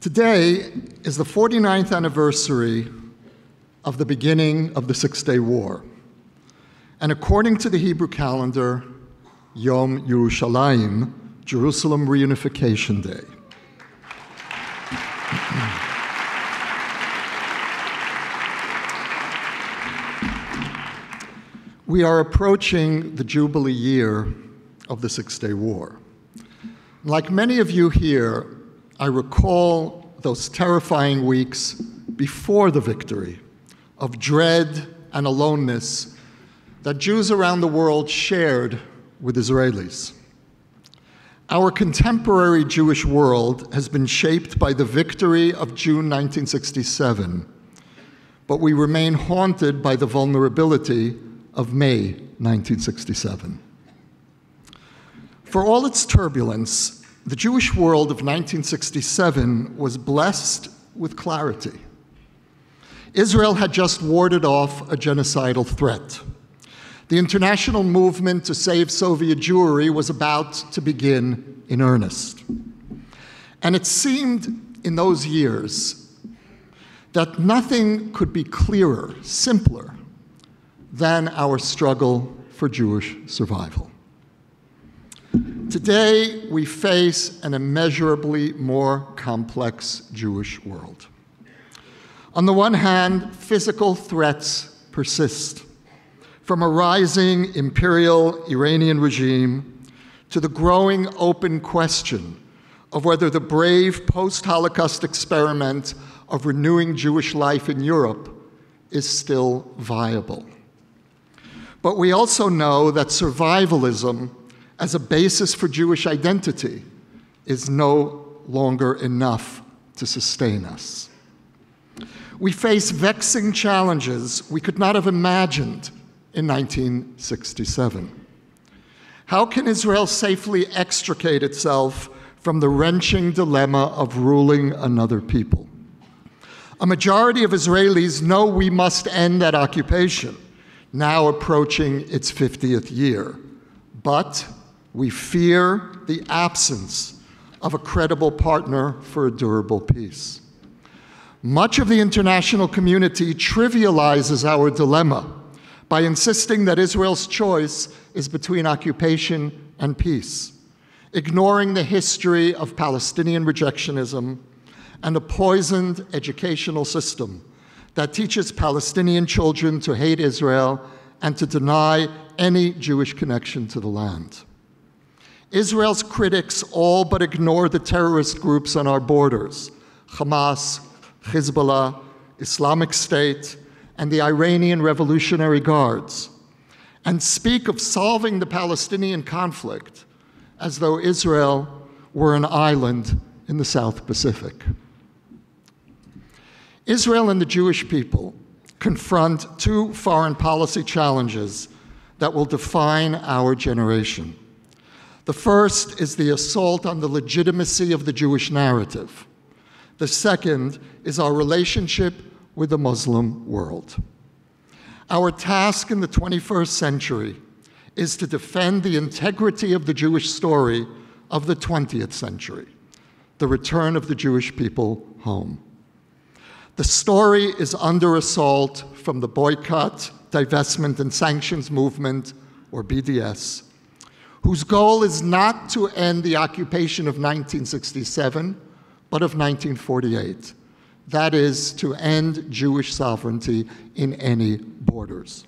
Today is the 49th anniversary of the beginning of the Six-Day War. And according to the Hebrew calendar, Yom Yerushalayim, Jerusalem Reunification Day. We are approaching the Jubilee year of the Six-Day War. Like many of you here, I recall those terrifying weeks before the victory of dread and aloneness that Jews around the world shared with Israelis. Our contemporary Jewish world has been shaped by the victory of June 1967, but we remain haunted by the vulnerability of May 1967. For all its turbulence, the Jewish world of 1967 was blessed with clarity. Israel had just warded off a genocidal threat. The international movement to save Soviet Jewry was about to begin in earnest. And it seemed in those years that nothing could be clearer, simpler, than our struggle for Jewish survival. Today, we face an immeasurably more complex Jewish world. On the one hand, physical threats persist, from a rising imperial Iranian regime to the growing open question of whether the brave post-Holocaust experiment of renewing Jewish life in Europe is still viable. But we also know that survivalism as a basis for Jewish identity is no longer enough to sustain us. We face vexing challenges we could not have imagined in 1967. How can Israel safely extricate itself from the wrenching dilemma of ruling another people? A majority of Israelis know we must end that occupation, now approaching its 50th year. But we fear the absence of a credible partner for a durable peace. Much of the international community trivializes our dilemma by insisting that Israel's choice is between occupation and peace, ignoring the history of Palestinian rejectionism and a poisoned educational system that teaches Palestinian children to hate Israel and to deny any Jewish connection to the land. Israel's critics all but ignore the terrorist groups on our borders, Hamas, Hezbollah, Islamic State, and the Iranian Revolutionary Guards, and speak of solving the Palestinian conflict as though Israel were an island in the South Pacific. Israel and the Jewish people confront two foreign policy challenges that will define our generation. The first is the assault on the legitimacy of the Jewish narrative. The second is our relationship with the Muslim world. Our task in the 21st century is to defend the integrity of the Jewish story of the 20th century, the return of the Jewish people home. The story is under assault from the boycott, divestment, and sanctions movement, or BDS, whose goal is not to end the occupation of 1967, but of 1948. That is, to end Jewish sovereignty in any borders.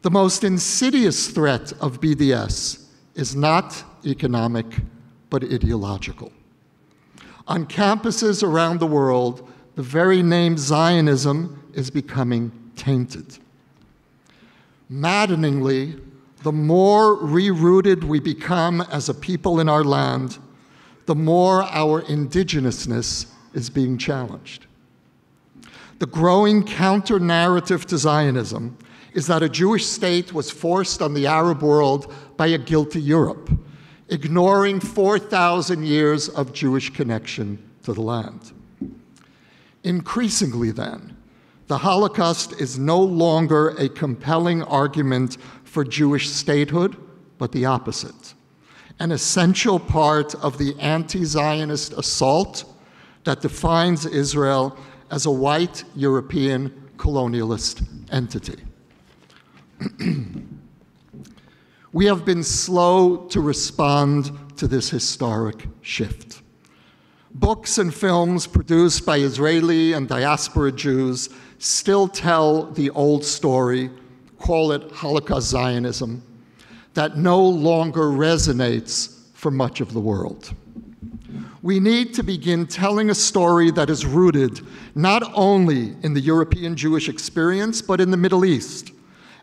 The most insidious threat of BDS is not economic, but ideological. On campuses around the world, the very name Zionism is becoming tainted. Maddeningly, the more rerouted we become as a people in our land, the more our indigenousness is being challenged. The growing counter-narrative to Zionism is that a Jewish state was forced on the Arab world by a guilty Europe, ignoring 4,000 years of Jewish connection to the land. Increasingly then, the Holocaust is no longer a compelling argument for Jewish statehood, but the opposite. An essential part of the anti-Zionist assault that defines Israel as a white European colonialist entity. We have been slow to respond to this historic shift. Books and films produced by Israeli and diaspora Jews still tell the old story, call it Holocaust Zionism, that no longer resonates for much of the world. We need to begin telling a story that is rooted not only in the European Jewish experience, but in the Middle East.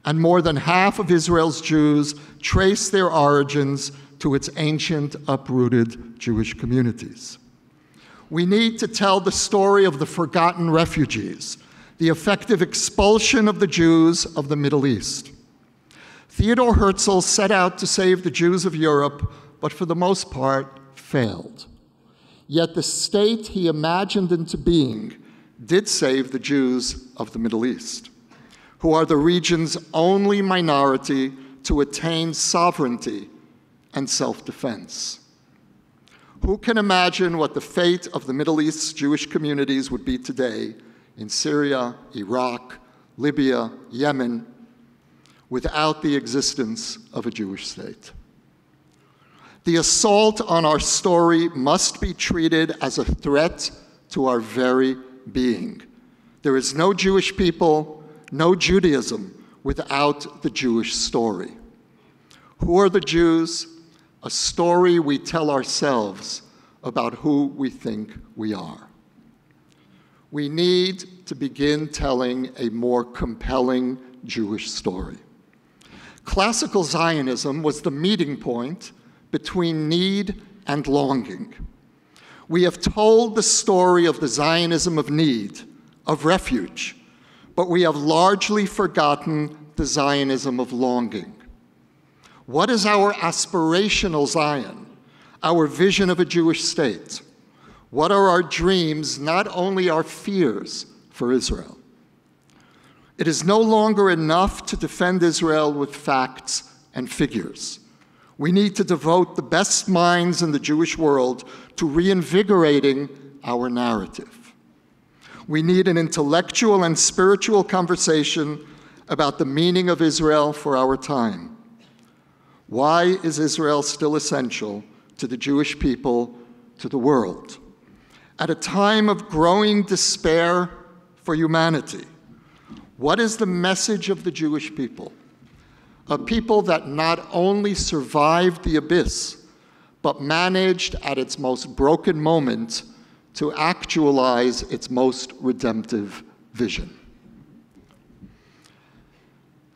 And more than half of Israel's Jews trace their origins to its ancient, uprooted Jewish communities. We need to tell the story of the forgotten refugees, the effective expulsion of the Jews of the Middle East. Theodor Herzl set out to save the Jews of Europe, but for the most part, failed. Yet the state he imagined into being did save the Jews of the Middle East, who are the region's only minority to attain sovereignty and self-defense. Who can imagine what the fate of the Middle East's Jewish communities would be today in Syria, Iraq, Libya, Yemen, without the existence of a Jewish state? The assault on our story must be treated as a threat to our very being. There is no Jewish people, no Judaism without the Jewish story. Who are the Jews? A story we tell ourselves about who we think we are. We need to begin telling a more compelling Jewish story. Classical Zionism was the meeting point between need and longing. We have told the story of the Zionism of need, of refuge, but we have largely forgotten the Zionism of longing. What is our aspirational Zion, our vision of a Jewish state? What are our dreams, not only our fears for Israel? It is no longer enough to defend Israel with facts and figures. We need to devote the best minds in the Jewish world to reinvigorating our narrative. We need an intellectual and spiritual conversation about the meaning of Israel for our time. Why is Israel still essential to the Jewish people, to the world? At a time of growing despair for humanity, what is the message of the Jewish people? A people that not only survived the abyss, but managed at its most broken moment to actualize its most redemptive vision.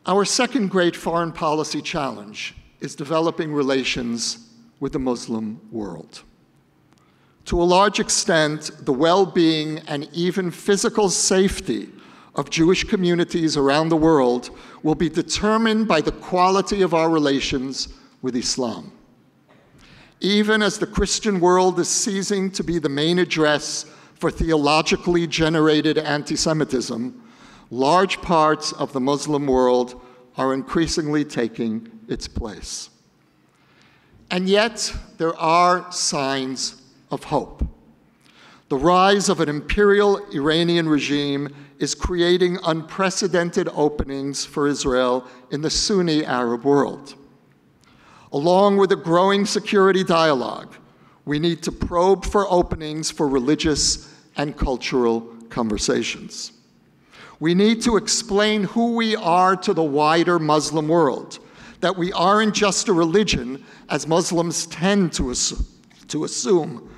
Our second great foreign policy challenge is developing relations with the Muslim world. To a large extent, the well-being and even physical safety of Jewish communities around the world will be determined by the quality of our relations with Islam. Even as the Christian world is ceasing to be the main address for theologically generated anti-Semitism, large parts of the Muslim world are increasingly taking its place. And yet, there are signs of hope. The rise of an imperial Iranian regime is creating unprecedented openings for Israel in the Sunni Arab world. Along with a growing security dialogue, we need to probe for openings for religious and cultural conversations. We need to explain who we are to the wider Muslim world, that we aren't just a religion, as Muslims tend to assume,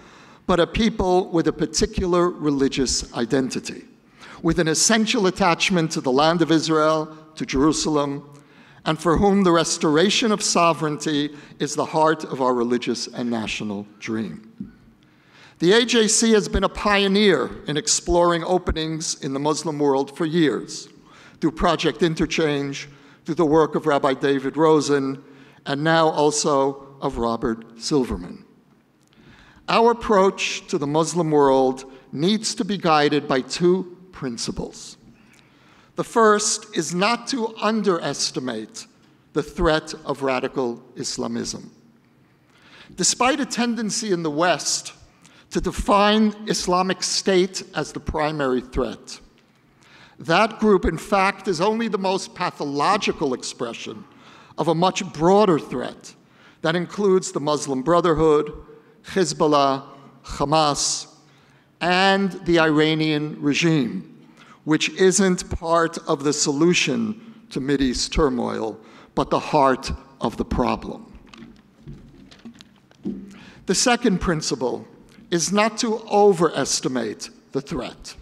but a people with a particular religious identity, with an essential attachment to the land of Israel, to Jerusalem, and for whom the restoration of sovereignty is the heart of our religious and national dream. The AJC has been a pioneer in exploring openings in the Muslim world for years, through Project Interchange, through the work of Rabbi David Rosen, and now also of Robert Silverman. Our approach to the Muslim world needs to be guided by two principles. The first is not to underestimate the threat of radical Islamism. Despite a tendency in the West to define Islamic State as the primary threat. That group, in fact, is only the most pathological expression of a much broader threat that includes the Muslim Brotherhood, Hezbollah, Hamas, and the Iranian regime, which isn't part of the solution to Mideast turmoil, but the heart of the problem. The second principle is not to overestimate the threat,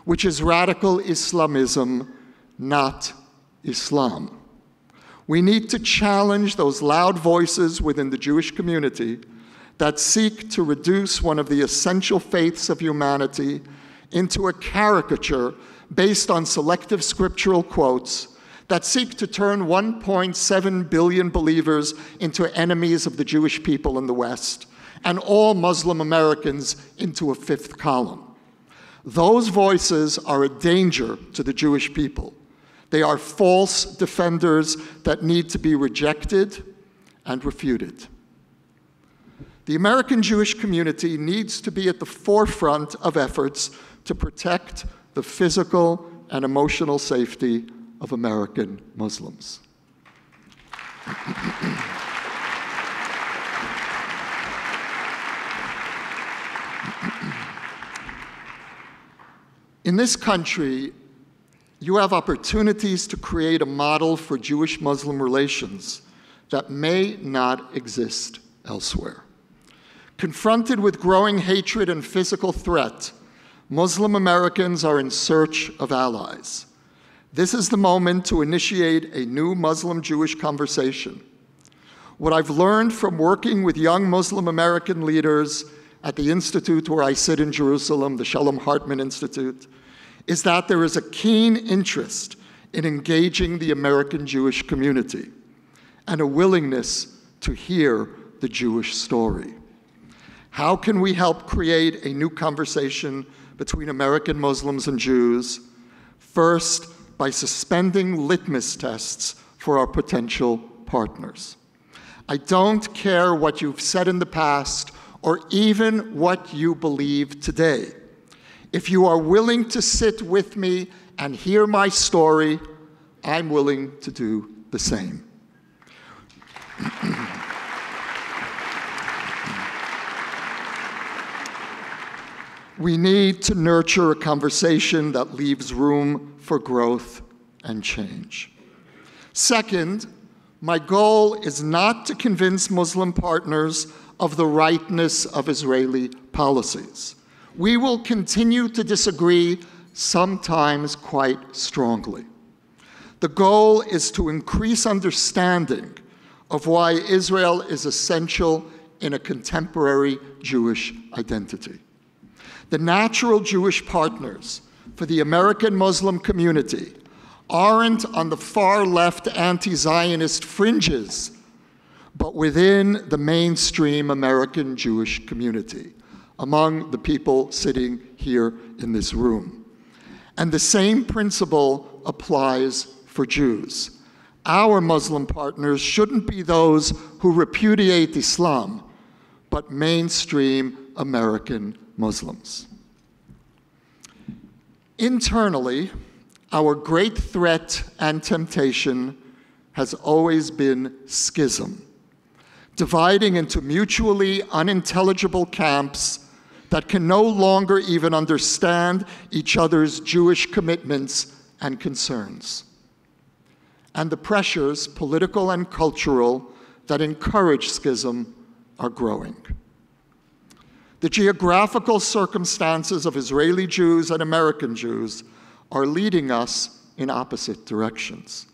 which is radical Islamism, not Islam. We need to challenge those loud voices within the Jewish community that seek to reduce one of the essential faiths of humanity into a caricature based on selective scriptural quotes that seek to turn 1.7 billion believers into enemies of the Jewish people in the West, and all Muslim Americans into a fifth column. Those voices are a danger to the Jewish people. They are false defenders that need to be rejected and refuted. The American Jewish community needs to be at the forefront of efforts to protect the physical and emotional safety of American Muslims. In this country, you have opportunities to create a model for Jewish-Muslim relations that may not exist elsewhere. Confronted with growing hatred and physical threat, Muslim Americans are in search of allies. This is the moment to initiate a new Muslim-Jewish conversation. What I've learned from working with young Muslim American leaders at the institute where I sit in Jerusalem, the Shalom Hartman Institute, is that there is a keen interest in engaging the American Jewish community and a willingness to hear the Jewish story. How can we help create a new conversation between American Muslims and Jews? First, by suspending litmus tests for our potential partners. I don't care what you've said in the past or even what you believe today. If you are willing to sit with me and hear my story, I'm willing to do the same. We need to nurture a conversation that leaves room for growth and change. Second, my goal is not to convince Muslim partners of the rightness of Israeli policies. We will continue to disagree, sometimes quite strongly. The goal is to increase understanding of why Israel is essential in a contemporary Jewish identity. The natural Jewish partners for the American Muslim community aren't on the far-left anti-Zionist fringes, but within the mainstream American Jewish community, among the people sitting here in this room. And the same principle applies for Jews. Our Muslim partners shouldn't be those who repudiate Islam, but mainstream American Muslims. Internally, our great threat and temptation has always been schism, dividing into mutually unintelligible camps that can no longer even understand each other's Jewish commitments and concerns. And the pressures, political and cultural, that encourage schism are growing. The geographical circumstances of Israeli Jews and American Jews are leading us in opposite directions.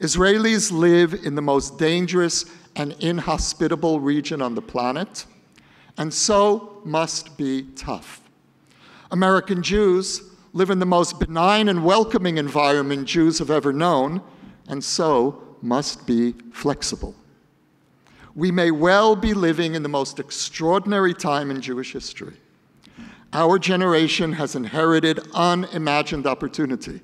Israelis live in the most dangerous and inhospitable region on the planet, and so must be tough. American Jews live in the most benign and welcoming environment Jews have ever known, and so must be flexible. We may well be living in the most extraordinary time in Jewish history. Our generation has inherited unimagined opportunity.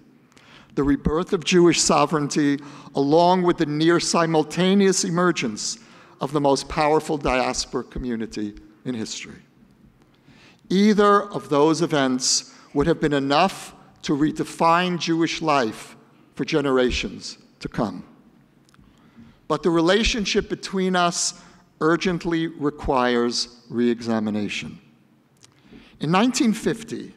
The rebirth of Jewish sovereignty, along with the near simultaneous emergence of the most powerful diaspora community in history. Either of those events would have been enough to redefine Jewish life for generations to come. But the relationship between us urgently requires re-examination. In 1950,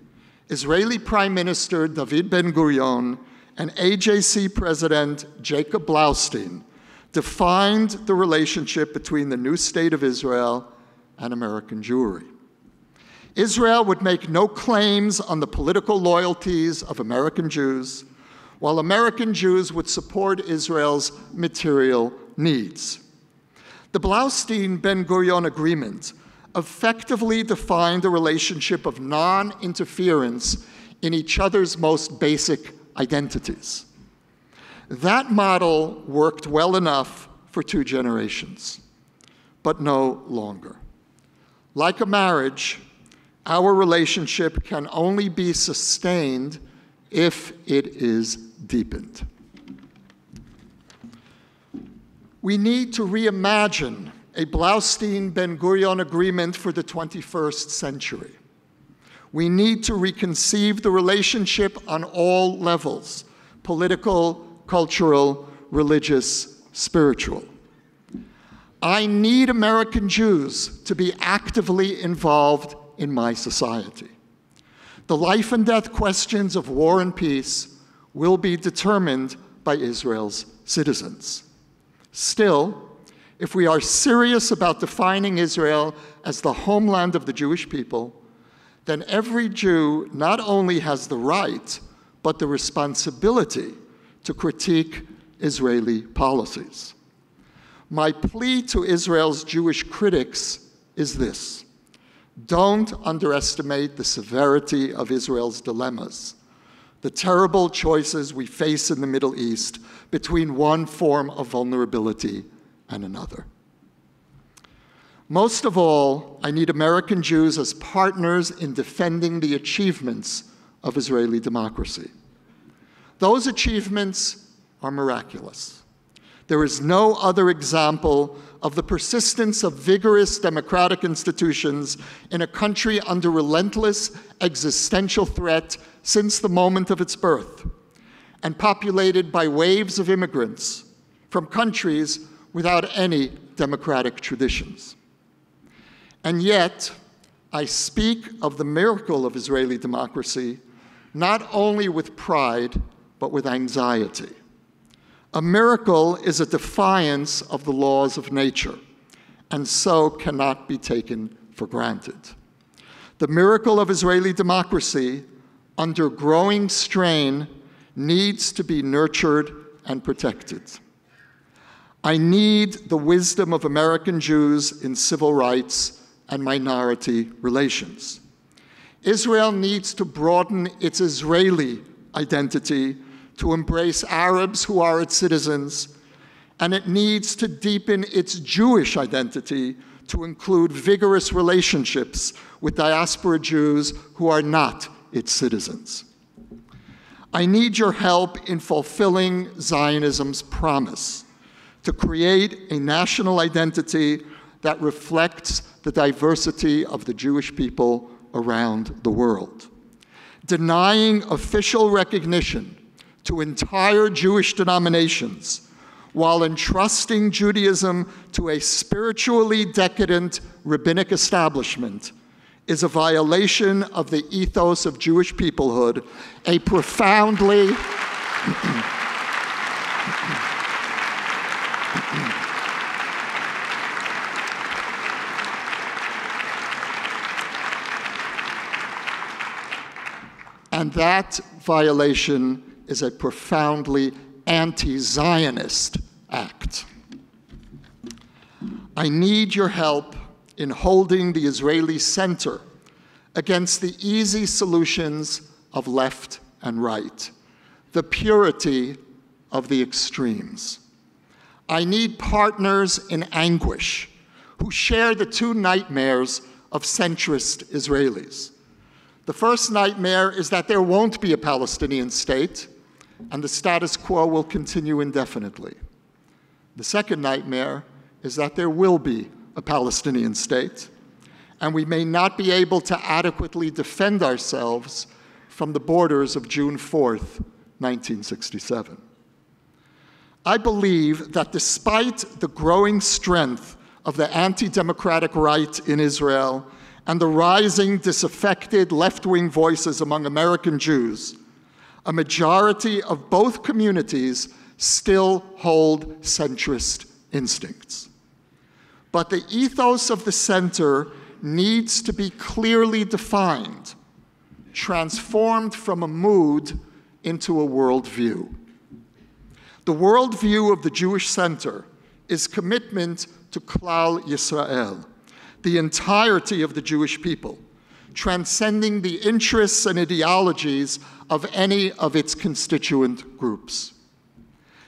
Israeli Prime Minister David Ben-Gurion and AJC President Jacob Blaustein defined the relationship between the new state of Israel and American Jewry. Israel would make no claims on the political loyalties of American Jews, while American Jews would support Israel's material needs. The Blaustein-Ben-Gurion Agreement effectively defined a relationship of non-interference in each other's most basic identities. That model worked well enough for 2 generations, but no longer. Like a marriage, our relationship can only be sustained if it is deepened. We need to reimagine a Blaustein-Ben-Gurion agreement for the 21st century. We need to reconceive the relationship on all levels: political, cultural, religious, spiritual. I need American Jews to be actively involved in my society. The life and death questions of war and peace will be determined by Israel's citizens. Still, if we are serious about defining Israel as the homeland of the Jewish people, then every Jew not only has the right, but the responsibility to critique Israeli policies. My plea to Israel's Jewish critics is this: don't underestimate the severity of Israel's dilemmas, the terrible choices we face in the Middle East between one form of vulnerability and another. Most of all, I need American Jews as partners in defending the achievements of Israeli democracy. Those achievements are miraculous. There is no other example of the persistence of vigorous democratic institutions in a country under relentless existential threat since the moment of its birth, and populated by waves of immigrants from countries without any democratic traditions. And yet, I speak of the miracle of Israeli democracy not only with pride, but with anxiety. A miracle is a defiance of the laws of nature, and so cannot be taken for granted. The miracle of Israeli democracy, under growing strain, needs to be nurtured and protected. I need the wisdom of American Jews in civil rights and minority relations. Israel needs to broaden its Israeli identity to embrace Arabs who are its citizens, and it needs to deepen its Jewish identity to include vigorous relationships with diaspora Jews who are not its citizens. I need your help in fulfilling Zionism's promise to create a national identity that reflects the diversity of the Jewish people around the world. Denying official recognition to entire Jewish denominations while entrusting Judaism to a spiritually decadent rabbinic establishment is a violation of the ethos of Jewish peoplehood, a profoundly and that violation is a profoundly anti-Zionist act. I need your help in holding the Israeli center against the easy solutions of left and right, the purity of the extremes. I need partners in anguish who share the 2 nightmares of centrist Israelis. The first nightmare is that there won't be a Palestinian state, and the status quo will continue indefinitely. The second nightmare is that there will be a Palestinian state, and we may not be able to adequately defend ourselves from the borders of June 4th, 1967. I believe that despite the growing strength of the anti-democratic right in Israel and the rising disaffected left-wing voices among American Jews, a majority of both communities still hold centrist instincts. But the ethos of the center needs to be clearly defined, transformed from a mood into a worldview. The worldview of the Jewish Center is commitment to Klal Yisrael, the entirety of the Jewish people, transcending the interests and ideologies of any of its constituent groups.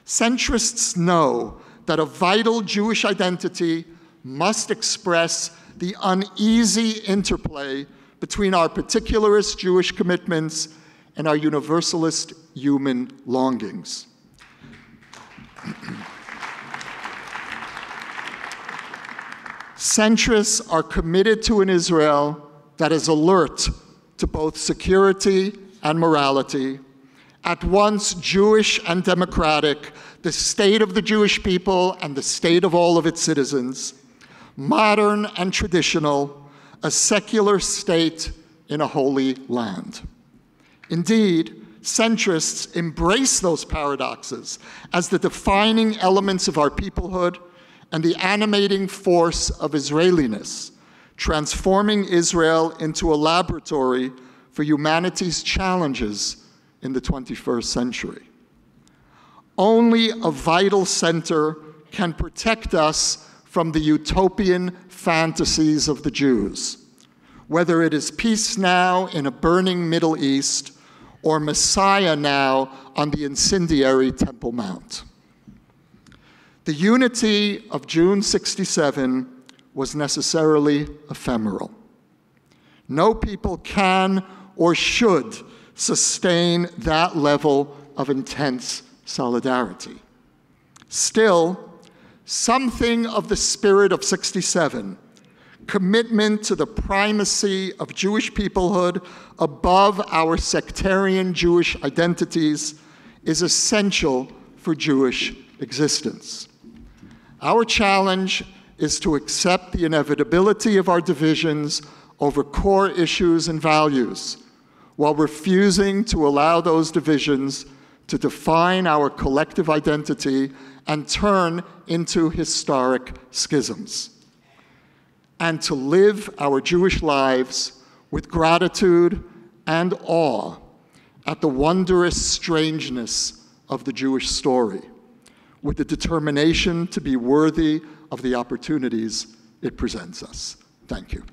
Centrists know that a vital Jewish identity must express the uneasy interplay between our particularist Jewish commitments and our universalist human longings. Centrists are committed to an Israel that is alert to both security and morality, at once Jewish and democratic, the state of the Jewish people and the state of all of its citizens, modern and traditional, a secular state in a holy land. Indeed, centrists embrace those paradoxes as the defining elements of our peoplehood and the animating force of Israeliness, transforming Israel into a laboratory for humanity's challenges in the 21st century. Only a vital center can protect us from the utopian fantasies of the Jews, whether it is peace now in a burning Middle East or Messiah now on the incendiary Temple Mount. The unity of June 67 was necessarily ephemeral. No people can or should sustain that level of intense solidarity. Still, something of the spirit of 67, commitment to the primacy of Jewish peoplehood above our sectarian Jewish identities, is essential for Jewish existence. Our challenge is to accept the inevitability of our divisions over core issues and values, while refusing to allow those divisions to define our collective identity and turn into historic schisms, and to live our Jewish lives with gratitude and awe at the wondrous strangeness of the Jewish story, with the determination to be worthy of the opportunities it presents us. Thank you.